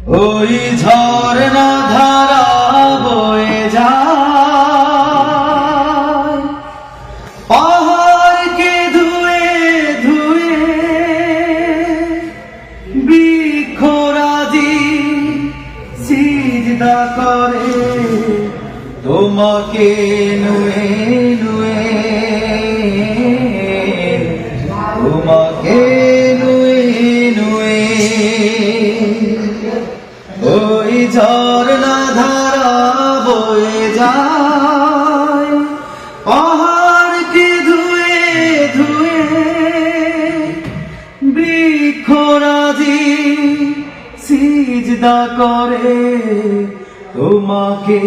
ওই ঝরনা ধারা বয়ে যায় পাহাড়কে ধুয়ে ধুয়ে, বৃক্ষরাজি সিজদা করে তোমাকে নুয়ে নুয়ে, তোমাকে নুয়ে নুয়ে। ওই ঝরনা ধারা বয়ে যায় পাহাড়কে ধুয়ে ধুয়ে, বৃক্ষরাজি সিজদা করে তোমাকে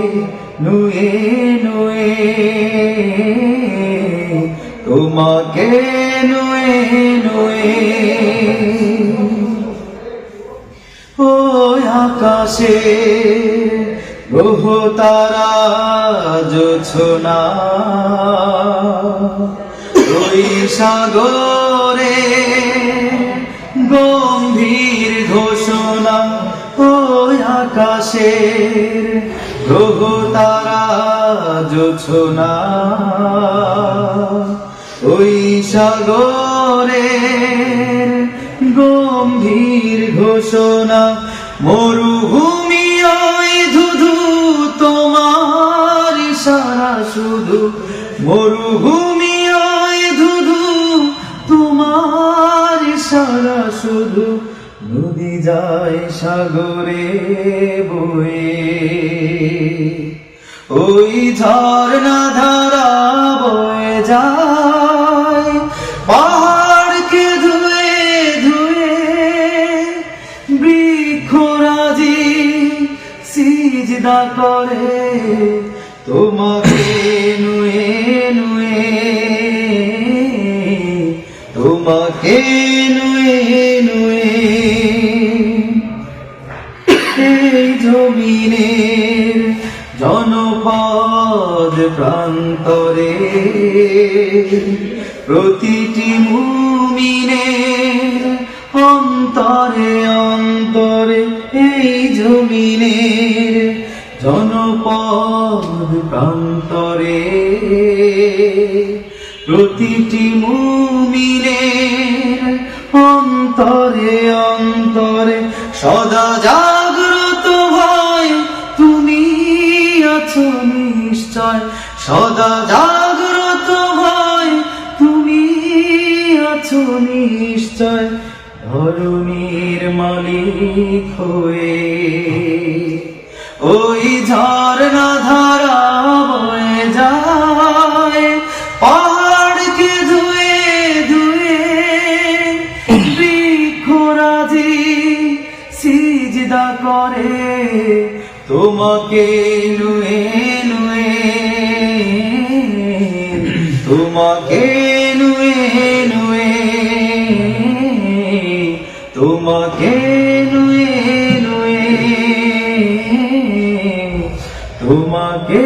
নুয়ে নুয়ে, তোমাকে নুয়ে নুয়ে। ওই আকাশে গ্রহ তারা জোছনা, ওই সাগরে গম্ভীর ঘোষণা, ওই আকাশের গ্রহ তারা জোছনা, ওই সাগরের গম্ভীর ঘোষণা। মরুভূমি ওই ধুধু তোমার ইশারা শুধু, মরুভূমি ওই ধুধু তোমার ইশারা শুধু। নদী যায় সাগরে বয়ে, ওই ঝরনা ধারা বয়ে যায় পাহাড়কে ধুয়ে ধুয়ে, বৃক্ষরাজি সিজদা করে তোমাকে নুয়ে নুয়ে, তোমাকে নুয়ে নুয়ে। এই জমিনের জনপদ প্রান্তরে প্রতিটি মুমিনের অন্তরে অন্তরে, এই জমিনের জনপদ প্রান্তরে প্রতিটি মুমিনের অন্তরে অন্তরে সদা জাগ্রত হয় তুমি আছো নিশ্চয়, সদা জাগ্রত হয় তুমি আছো নিশ্চয়। ধরণীর মালিক হয়ে ওই ঝরনা ধারা বয়ে যায় পাহাড়কে ধুয়ে ধুয়ে, বৃক্ষরাজি সিজদা করে তোমাকে নুয়ে নুয়ে, তোমাকে নুয়ে নুয়ে, তোমাকে নুয়ে নুয়ে, তোমাকে